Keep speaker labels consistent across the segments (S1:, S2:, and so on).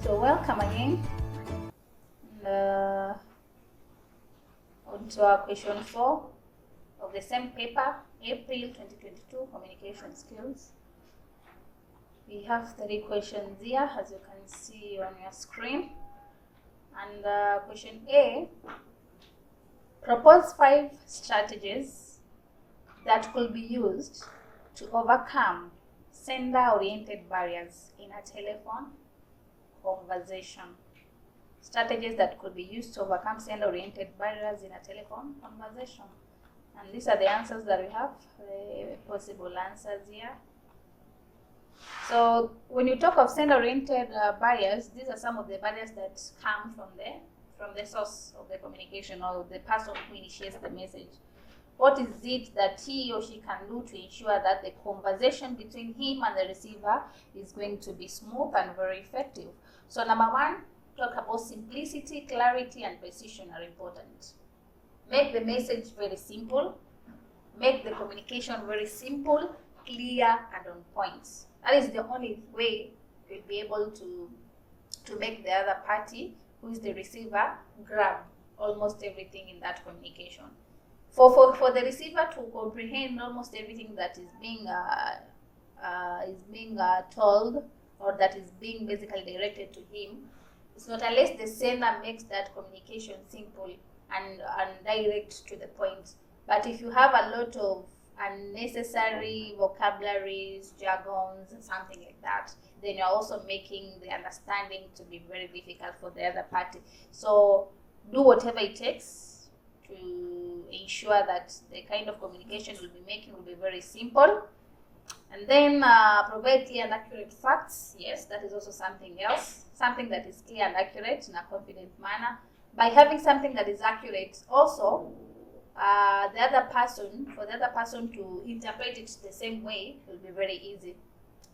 S1: So welcome again. On to our question 4 of the same paper, April 2022, Communication Skills. We have 3 questions here, as you can see on your screen. And question A, propose 5 strategies that could be used to overcome sender-oriented barriers in a telephone conversation. Strategies that could be used to overcome sender-oriented barriers in a telephone conversation. And these are the answers that we have, the possible answers here. So when you talk of sender-oriented barriers, these are some of the barriers that come from the source of the communication or the person who initiates the message. What is it that he or she can do to ensure that the conversation between him and the receiver is going to be smooth and very effective? So number 1, talk about simplicity, clarity, and precision are important. Make the message very simple. Make the communication very simple, clear, and on point. That is the only way you'll be able to make the other party, who is the receiver, grab almost everything in that communication. For the receiver to comprehend almost everything that is being told, or that is being basically directed to him, it's not unless the sender makes that communication simple and direct to the point. But if you have a lot of unnecessary vocabularies, jargons, and something like that, then you're also making the understanding to be very difficult for the other party. So do whatever it takes to ensure that the kind of communication you'll be making will be very simple. And then provide clear and accurate facts. Yes, that is also something else. Something that is clear and accurate in a confident manner. By having something that is accurate, also, for the other person to interpret it the same way will be very easy.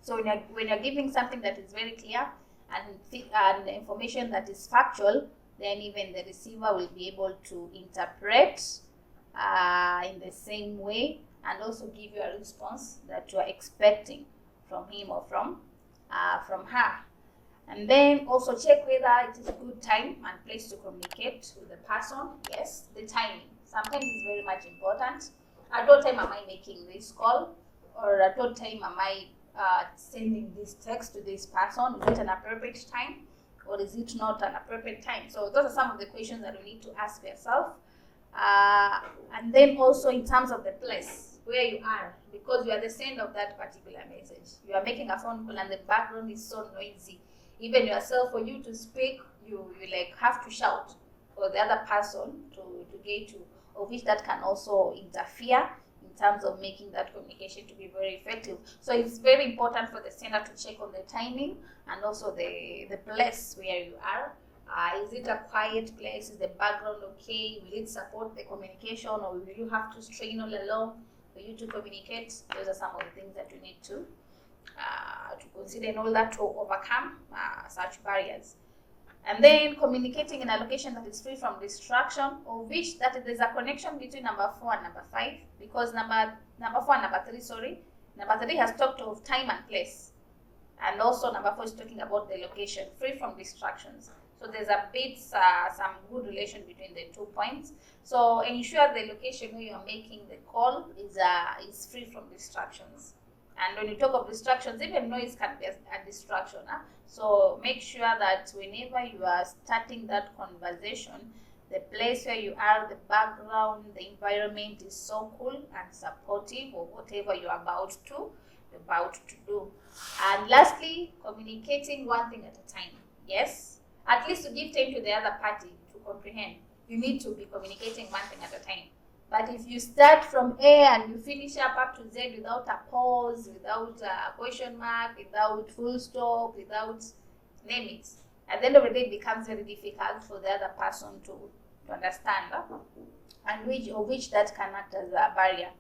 S1: So when you're giving something that is very clear and information that is factual, then even the receiver will be able to interpret in the same way, and also give you a response that you are expecting from him or from her. And then also check whether it is a good time and place to communicate with the person. Yes, the timing. Sometimes it's very much important. At what time am I making this call? Or at what time am I sending this text to this person? Is it an appropriate time? Or is it not an appropriate time? So those are some of the questions that you need to ask yourself. And then also in terms of the place where you are, because you are the sender of that particular message. You are making a phone call and the background is so noisy. Even yourself, for you to speak, you like have to shout for the other person to get you, of which that can also interfere in terms of making that communication to be very effective. So it's very important for the sender to check on the timing and also the place where you are. Is it a quiet place? Is the background okay? Will it support the communication, or will you have to strain all along for you to communicate? Those are some of the things that you need to consider in order to overcome such barriers. And then communicating in a location that is free from distraction, of which there's a connection between number 4 and number 5, because number 4 and number 3 has talked of time and place, and also number 4 is talking about the location, free from distractions. So there's a bit some good relation between the 2 points. So ensure the location where you're making the call is free from distractions. And when you talk of distractions, even noise can be a distraction. So make sure that whenever you are starting that conversation, the place where you are, the background, the environment is so cool and supportive of whatever you're about to do. And lastly, communicating one thing at a time. Yes, at least to give time to the other party to comprehend. You need to be communicating one thing at a time. But if you start from A and you finish up to Z without a pause, without a question mark, without full stop, without name it, at the end of the day it becomes very difficult for the other person to understand, and which that can act as a barrier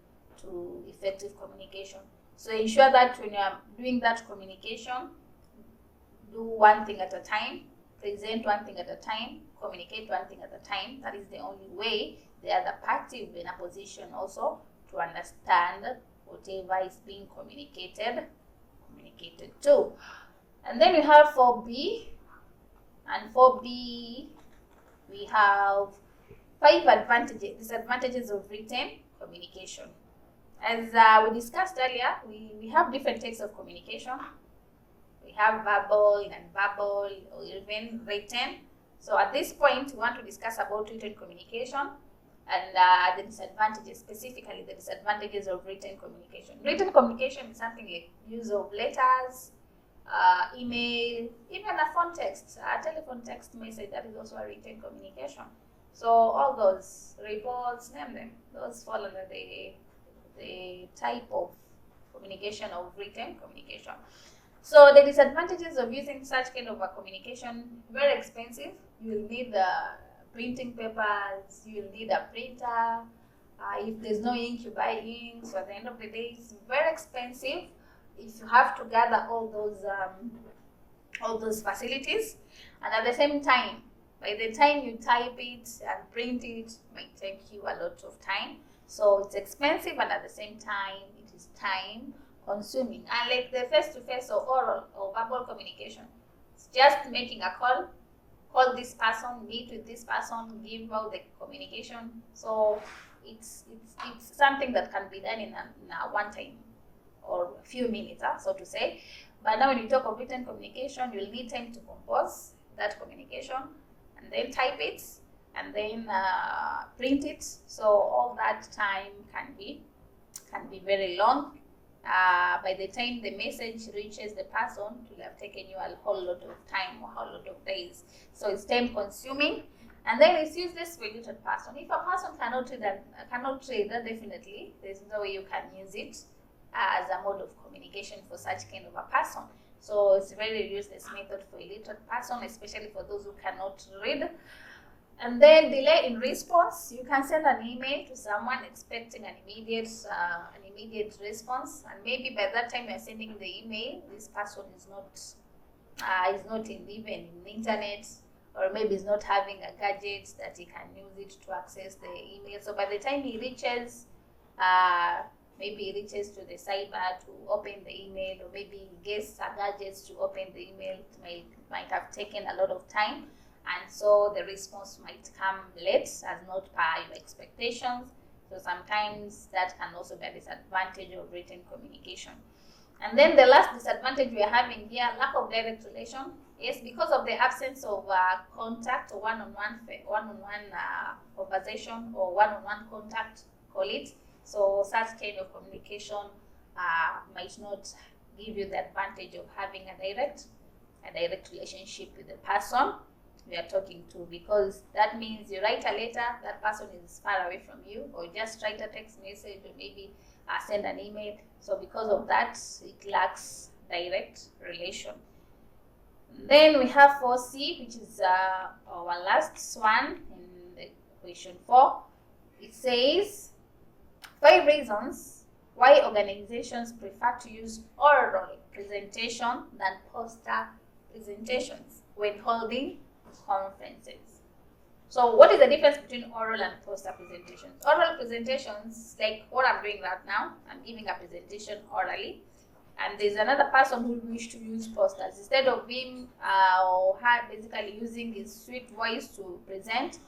S1: to effective communication. So ensure that when you are doing that communication, do one thing at a time, present one thing at a time, communicate one thing at a time. That is the only way the other party will be in a position also to understand whatever is being communicated to. And then we have for B, And for B, we have 5 disadvantages of written communication. As we discussed earlier, we have different types of communication. We have verbal, non-verbal, or even written. So at this point, we want to discuss about written communication and the disadvantages, specifically the disadvantages of written communication. Written communication is something like use of letters, email, even a phone text, a telephone text message, that is also a written communication. So all those reports, name them, those fall under the type of communication of written communication. So the disadvantages of using such kind of a communication: very expensive. You'll need printing papers, you'll need a printer. If there's no ink, you buy ink. So at the end of the day, it's very expensive if you have to gather all those facilities. And at the same time, by the time you type it and print it, it might take you a lot of time. So it's expensive, and at the same time, it is time consuming. Unlike the face-to-face or oral or verbal communication, it's just making a call this person, meet with this person, give out the communication. So it's something that can be done in a one time or a few minutes, so to say. But now when you talk of written communication, you'll need time to compose that communication and then type it and then print it. So all that time can be very long. By the time the message reaches the person, it will have taken you a whole lot of time or a whole lot of days. So it's time consuming, and then it's useless for a literate person. If a person cannot read, then definitely there's no way you can use it as a mode of communication for such kind of a person. So it's a very useless method for a literate person, especially for those who cannot read. And then delay in response. You can send an email to someone expecting an immediate response, and maybe by that time you're sending the email, this person is not even in the internet, or maybe is not having a gadget that he can use it to access the email. So by the time he reaches, maybe he reaches to the cyber to open the email, or maybe he gets a gadget to open the email, it might have taken a lot of time. And so the response might come late, as not per your expectations. So sometimes that can also be a disadvantage of written communication. And then the last disadvantage we are having here, lack of direct relation. Yes, because of the absence of contact or one-on-one conversation or one-on-one contact, call it. So such kind of communication might not give you the advantage of having a direct relationship with the person we are talking to, because that means you write a letter, that person is far away from you, or just write a text message, or maybe send an email. So because of that, it lacks direct relation. Then we have 4C, which is our last one in the question 4. It says 5 reasons why organizations prefer to use oral presentation than poster presentations when holding conferences. So what is the difference between oral and poster presentations? Oral presentations, like what I'm doing right now, I'm giving a presentation orally, and there's another person who wishes to use posters. Instead of being basically using his sweet voice to present,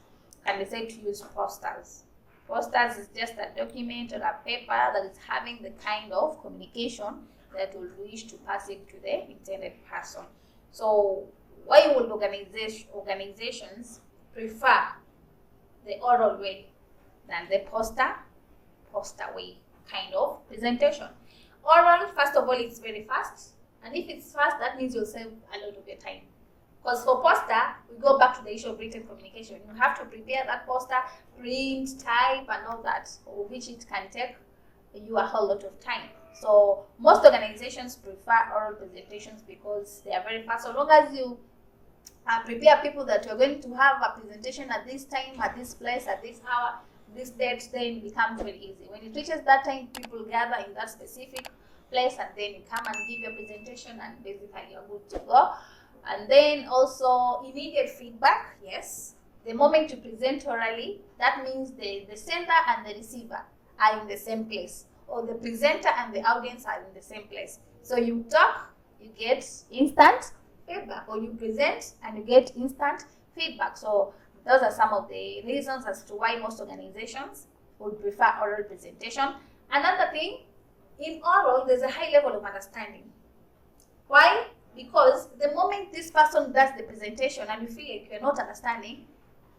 S1: can decide to use posters. Posters is just a document or a paper that is having the kind of communication that will wish to pass it to the intended person. So why would organizations prefer the oral way than the poster way kind of presentation? Oral, first of all, it's very fast, and if it's fast, that means you'll save a lot of your time. Because for poster, we go back to the issue of written communication. You have to prepare that poster, print, type, and all that, which it can take you a whole lot of time. So most organizations prefer oral presentations because they are very fast. So long as you prepare people that you're going to have a presentation at this time, at this place, at this hour, this date, then it becomes very easy. When it reaches that time, people gather in that specific place, and then you come and give your presentation, and basically you're good to go. And then also immediate feedback. Yes, the moment you present orally, that means the sender and the receiver are in the same place, or the presenter and the audience are in the same place. So you talk, you get instant feedback, or you present and you get instant feedback. So those are some of the reasons as to why most organizations would prefer oral presentation. Another thing, in oral, there's a high level of understanding. Why? Because the moment this person does the presentation and you feel like you're not understanding,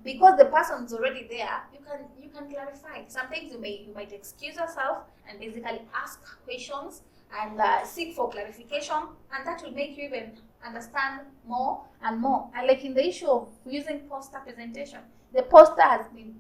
S1: because the person's already there, you can clarify. Sometimes you might excuse yourself and basically ask questions and seek for clarification, and that will make you even understand more and more. And like in the issue of using poster presentation, the poster has been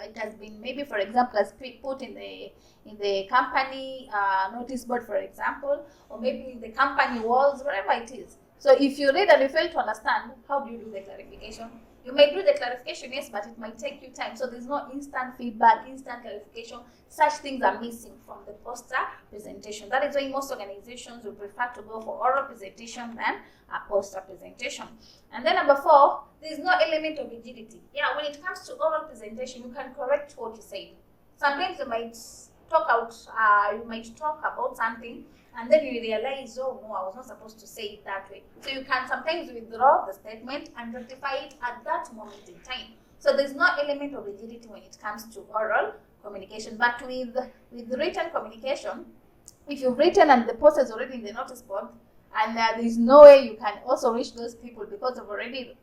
S1: it has been maybe, for example, as put in the company notice board, for example, or maybe in the company walls, wherever it is. So if you read and you fail to understand, how do you do the clarification? You may do the clarification, yes, but it might take you time. So there's no instant feedback, instant clarification. Such things are missing from the poster presentation. That is why most organizations will prefer to go for oral presentation than a poster presentation. And then number 4, there's no element of rigidity. Yeah, when it comes to oral presentation, you can correct what you said. Sometimes you might talk about something, and then you realize, oh no, I was not supposed to say it that way. So you can sometimes withdraw the statement and rectify it at that moment in time. So there's no element of rigidity when it comes to oral communication. But with written communication, if you've written and the poster is already in the notice board, and there's no way you can also reach those people because they've already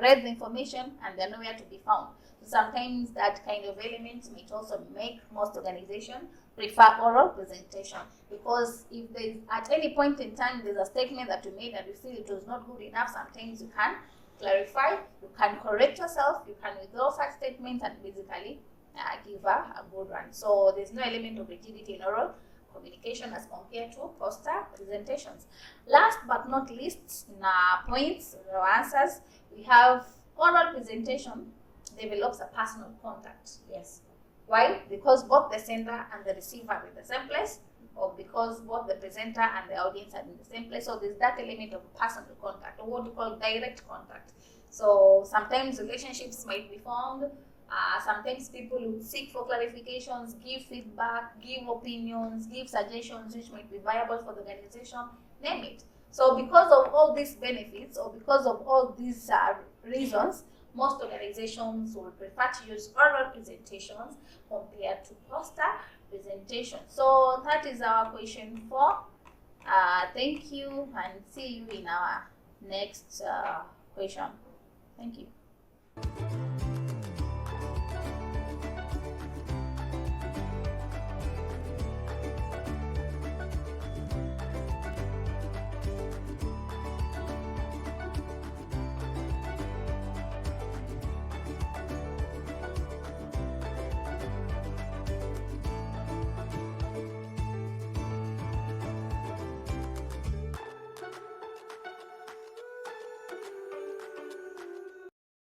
S1: read the information and they're nowhere to be found. So sometimes that kind of element might also make most organizations prefer oral presentation, because if there's at any point in time there's a statement that you made and you feel it was not good enough, sometimes you can clarify, you can correct yourself, you can withdraw such statements and basically give a good one. So there's no element of rigidity in oral communication as compared to poster presentations. Last but not least, in our points or answers, we have oral presentation develops a personal contact. Yes. Why? Because both the sender and the receiver are in the same place, or because both the presenter and the audience are in the same place. So there's that element of personal contact, or what we call direct contact. So sometimes relationships might be formed. Sometimes people would seek for clarifications, give feedback, give opinions, give suggestions which might be viable for the organization, name it. So because of all these benefits, or because of all these reasons, most organizations will prefer to use oral presentations compared to poster presentations. So that is our question 4. Thank you, and see you in our next question. Thank you.